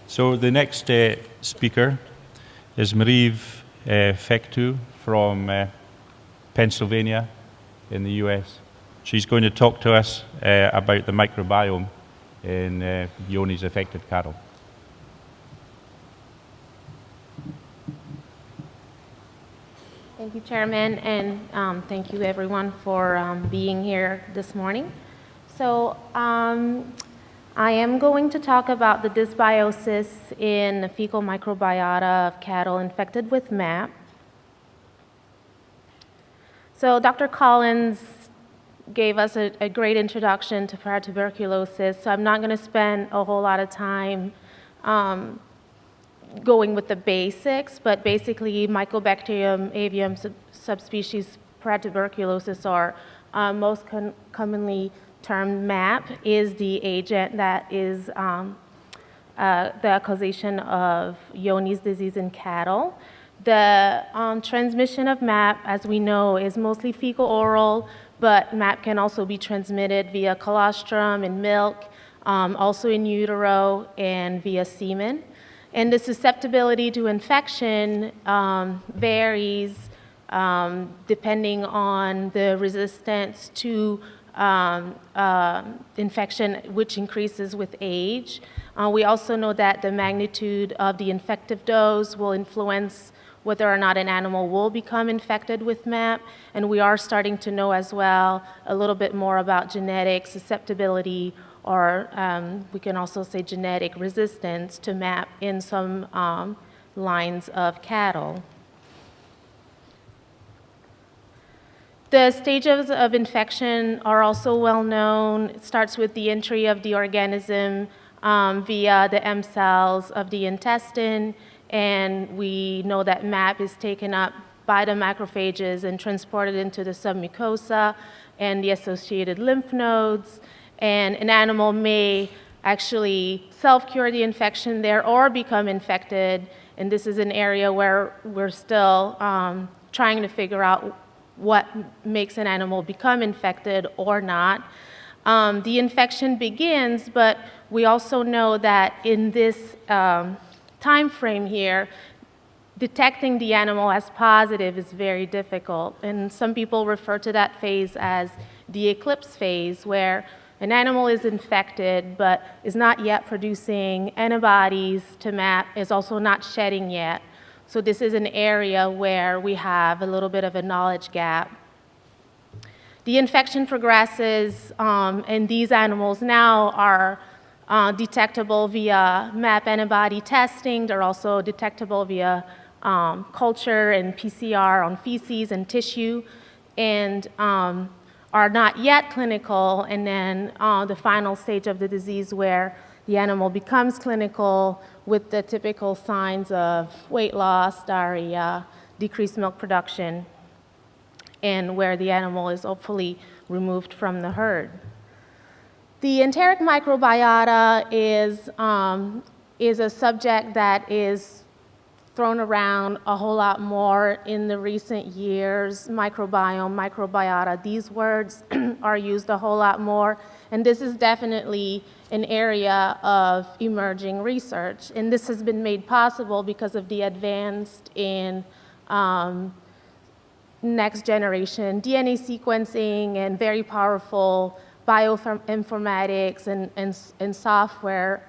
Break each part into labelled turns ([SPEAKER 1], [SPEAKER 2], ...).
[SPEAKER 1] So the next speaker is Marie Fecteau from Pennsylvania in the US. She's going to talk to us about the microbiome in Vioni's affected cattle.
[SPEAKER 2] Thank you, Chairman, and thank you everyone for being here this morning. So I am going to talk about the dysbiosis in the fecal microbiota of cattle infected with MAP. So Dr. Collins gave us a great introduction to paratuberculosis, so I'm not going to spend a whole lot of time going with the basics, but basically Mycobacterium, avium subspecies paratuberculosis, or most commonly termed MAP, is the agent that is the causation of Vioni's disease in cattle. The transmission of MAP, as we know, is mostly fecal-oral, but MAP can also be transmitted via colostrum in milk, also in utero, and via semen. And the susceptibility to infection varies depending on the resistance to infection, which increases with age. We also know that the magnitude of the infective dose will influence whether or not an animal will become infected with MAP, and we are starting to know as well a little bit more about genetic susceptibility, or we can also say genetic resistance to MAP in some lines of cattle. The stages of infection are also well known. It starts with the entry of the organism via the M cells of the intestine, and we know that MAP is taken up by the macrophages and transported into the submucosa and the associated lymph nodes. And an animal may actually self-cure the infection there or become infected. And this is an area where we're still trying to figure out what makes an animal become infected or not. The infection begins, but we also know that in this time frame here, detecting the animal as positive is very difficult. And some people refer to that phase as the eclipse phase, where an animal is infected but is not yet producing antibodies to MAP, is also not shedding yet. So this is an area where we have a little bit of a knowledge gap. The infection progresses, and these animals now are detectable via MAP antibody testing. They're also detectable via culture and PCR on feces and tissue, and are not yet clinical, and then the final stage of the disease where the animal becomes clinical with the typical signs of weight loss, diarrhea, decreased milk production, and where the animal is hopefully removed from the herd. The enteric microbiota is a subject that is thrown around a whole lot more in the recent years. Microbiome, microbiota, these words are used a whole lot more, and this is definitely an area of emerging research. And this has been made possible because of the advanced in next generation DNA sequencing and very powerful bioinformatics and software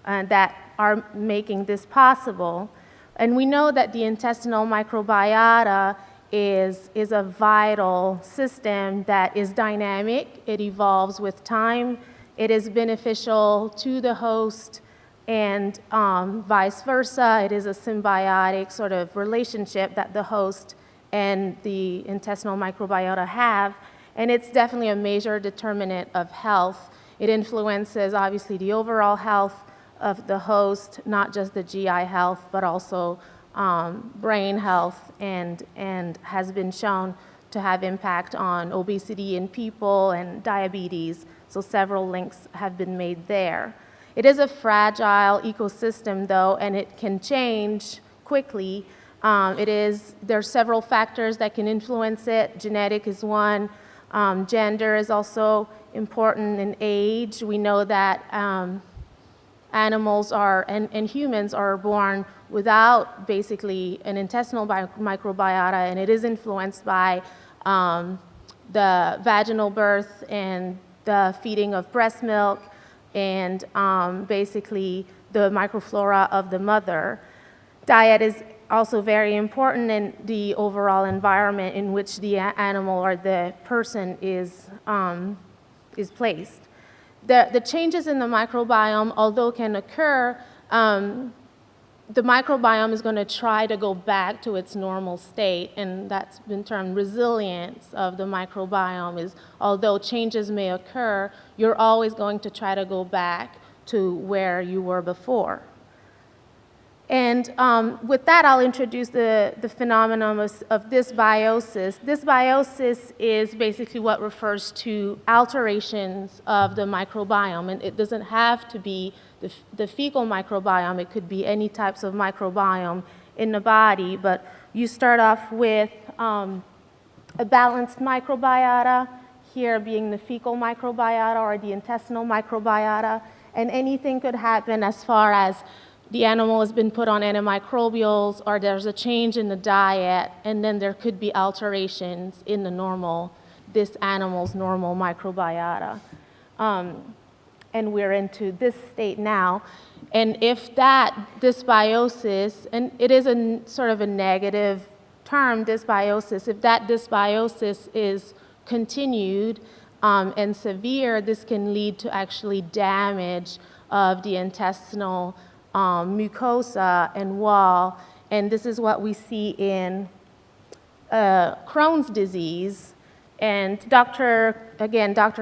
[SPEAKER 2] that are making this possible. And we know that the intestinal microbiota is a vital system that is dynamic. It evolves with time. It is beneficial to the host and vice versa. It is a symbiotic sort of relationship that the host and the intestinal microbiota have, and it's definitely a major determinant of health. It influences, obviously, the overall health of the host, not just the GI health, but also brain health, and has been shown to have impact on obesity in people and diabetes, so several links have been made there. It is a fragile ecosystem, though, and it can change quickly. There are several factors that can influence it. Genetic is one. Gender is also important, and age. We know that animals are, and humans are born without basically an intestinal microbiota, and it is influenced by the vaginal birth and the feeding of breast milk and basically the microflora of the mother. Diet is also very important in the overall environment in which the animal or the person is placed. The changes in the microbiome, although can occur, the microbiome is going to try to go back to its normal state, and that's been termed resilience of the microbiome. Is although changes may occur, you're always going to try to go back to where you were before. And with that, I'll introduce the phenomenon of dysbiosis. Dysbiosis is basically what refers to alterations of the microbiome, and it doesn't have to be the fecal microbiome. It could be any types of microbiome in the body, but you start off with a balanced microbiota, here being the fecal microbiota or the intestinal microbiota, and anything could happen as far as the animal has been put on antimicrobials, or there's a change in the diet, and then there could be alterations in this animal's normal microbiota. And we're into this state now. And if that dysbiosis, and it is sort of a negative term, dysbiosis, if that dysbiosis is continued and severe, this can lead to actually damage of the intestinal mucosa and wall, and this is what we see in Crohn's disease. And Dr.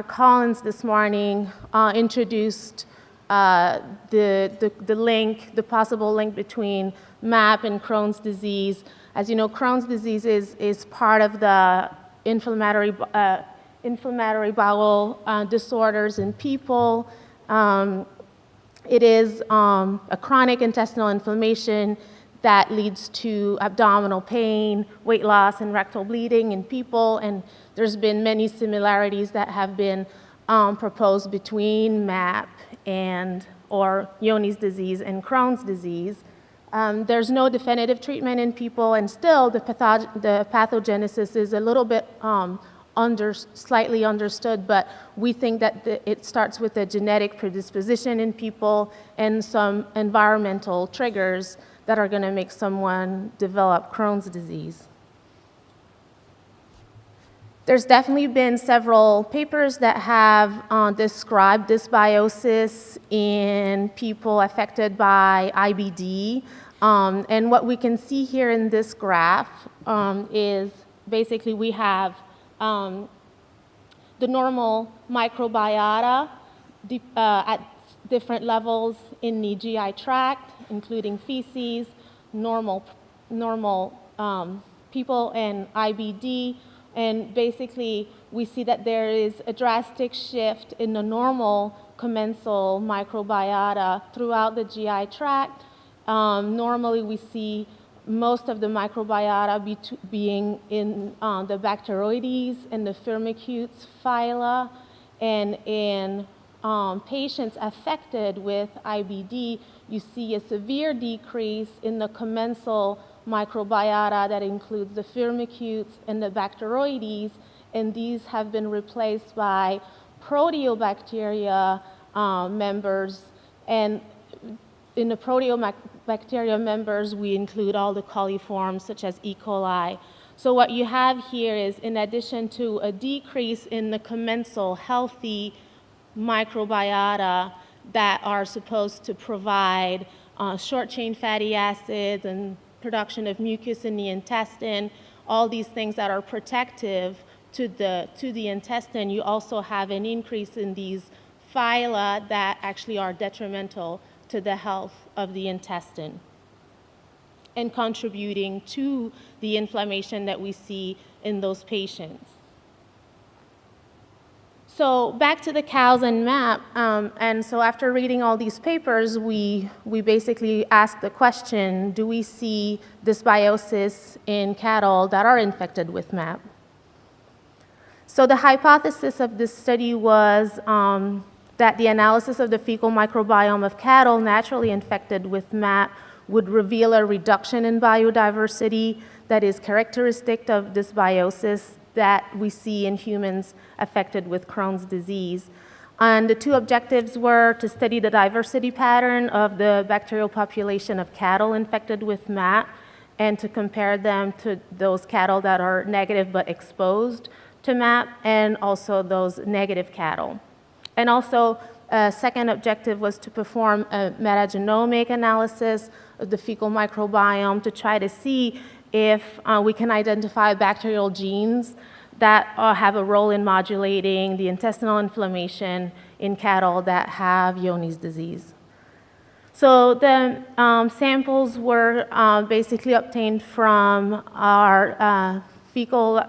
[SPEAKER 2] Collins this morning introduced the possible link between MAP and Crohn's disease. As you know, Crohn's disease is part of the inflammatory bowel disorders in people. It is a chronic intestinal inflammation that leads to abdominal pain, weight loss, and rectal bleeding in people. And there's been many similarities that have been proposed between MAP or Johne's disease and Crohn's disease. There's no definitive treatment in people, and still the pathogenesis is a little bit slightly understood, but we think that it starts with a genetic predisposition in people and some environmental triggers that are going to make someone develop Crohn's disease. There's definitely been several papers that have described dysbiosis in people affected by IBD. And what we can see here in this graph is basically we have the normal microbiota at different levels in the GI tract, including feces, normal people, and IBD. And basically, we see that there is a drastic shift in the normal commensal microbiota throughout the GI tract. Normally, we see most of the microbiota being in the Bacteroides and the Firmicutes phyla, and in patients affected with IBD, you see a severe decrease in the commensal microbiota that includes the Firmicutes and the Bacteroides, and these have been replaced by Proteobacteria members. And in the Proteobacteria members, we include all the coliforms such as E. coli. So what you have here is, in addition to a decrease in the commensal healthy microbiota that are supposed to provide short-chain fatty acids and production of mucus in the intestine, all these things that are protective to the intestine, you also have an increase in these phyla that actually are detrimental to the health of the intestine and contributing to the inflammation that we see in those patients. So back to the cows and MAP, and so after reading all these papers, we basically asked the question, do we see dysbiosis in cattle that are infected with MAP? So the hypothesis of this study was that the analysis of the fecal microbiome of cattle naturally infected with MAP would reveal a reduction in biodiversity that is characteristic of dysbiosis that we see in humans affected with Crohn's disease. And the two objectives were to study the diversity pattern of the bacterial population of cattle infected with MAP and to compare them to those cattle that are negative but exposed to MAP and also those negative cattle. And also, a second objective was to perform a metagenomic analysis of the fecal microbiome to try to see if we can identify bacterial genes that have a role in modulating the intestinal inflammation in cattle that have Johne's disease. So the samples were basically obtained from our fecal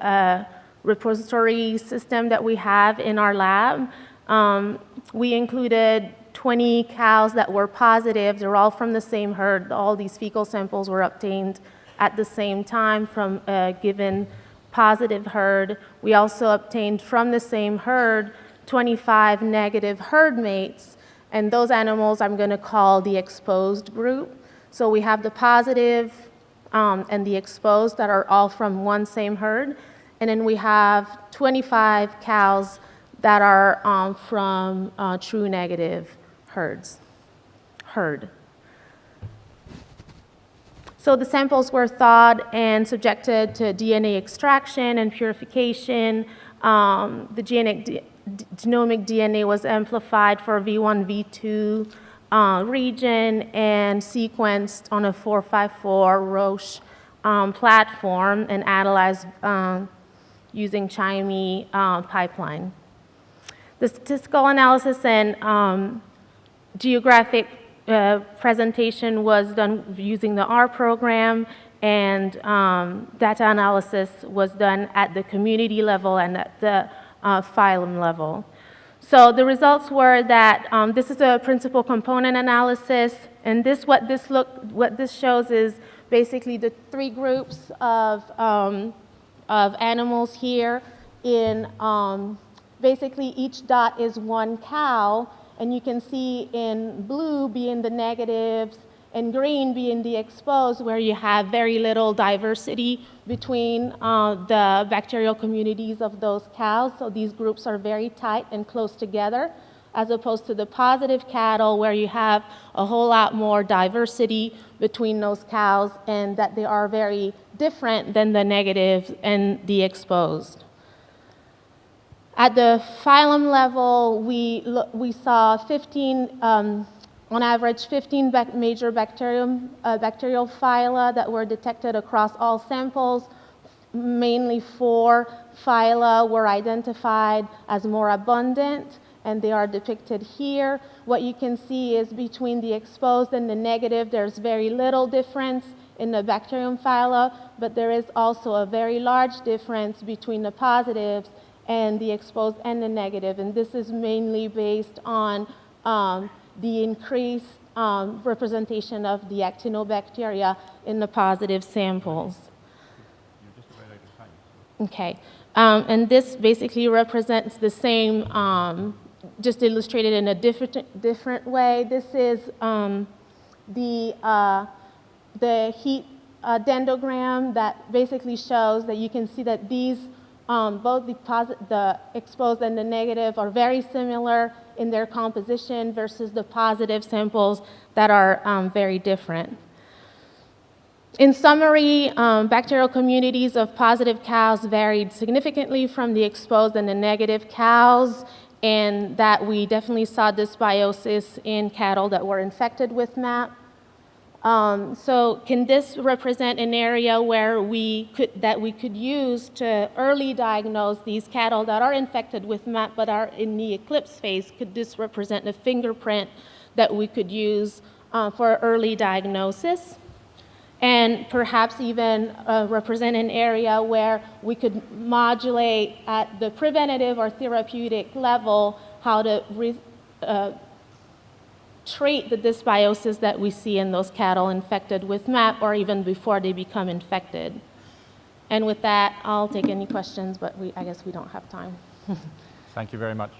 [SPEAKER 2] repository system that we have in our lab. We included 20 cows that were positive. They're all from the same herd. All these fecal samples were obtained at the same time from a given positive herd. We also obtained from the same herd 25 negative herd mates, and those animals I'm going to call the exposed group. So we have the positive and the exposed that are all from one same herd, and then we have 25 cows that are from true negative herd. So the samples were thawed and subjected to DNA extraction and purification. The genomic DNA was amplified for V1, V2 region and sequenced on a 454 Roche platform and analyzed using Chimie pipeline. The statistical analysis and geographic presentation was done using the R program, and data analysis was done at the community level and at the phylum level. So the results were that this is a principal component analysis, and what this shows is basically the three groups of animals here. In basically each dot is one cow, and you can see in blue being the negatives and green being the exposed, where you have very little diversity between the bacterial communities of those cows. So these groups are very tight and close together, as opposed to the positive cattle, where you have a whole lot more diversity between those cows, and that they are very different than the negative and the exposed. At the phylum level, we saw 15, on average, 15 major bacterial phyla that were detected across all samples. Mainly 4 phyla were identified as more abundant, and they are depicted here. What you can see is between the exposed and the negative, there's very little difference in the bacterium phyla, but there is also a very large difference between the positives and the exposed and the negative, and this is mainly based on the increased representation of the actinobacteria in the positive samples. Okay, and this basically represents the same, just illustrated in a different way. This is the heat dendrogram that basically shows that you can see that these both the exposed and the negative are very similar in their composition versus the positive samples that are very different. In summary, bacterial communities of positive cows varied significantly from the exposed and the negative cows, and that we definitely saw dysbiosis in cattle that were infected with MAP. So can this represent an area where we could use to early diagnose these cattle that are infected with MAP but are in the eclipse phase? Could this represent a fingerprint that we could use for early diagnosis? And perhaps even represent an area where we could modulate at the preventative or therapeutic level how to treat the dysbiosis that we see in those cattle infected with MAP, or even before they become infected. And with that, I'll take any questions, but I guess we don't have time.
[SPEAKER 1] Thank you very much.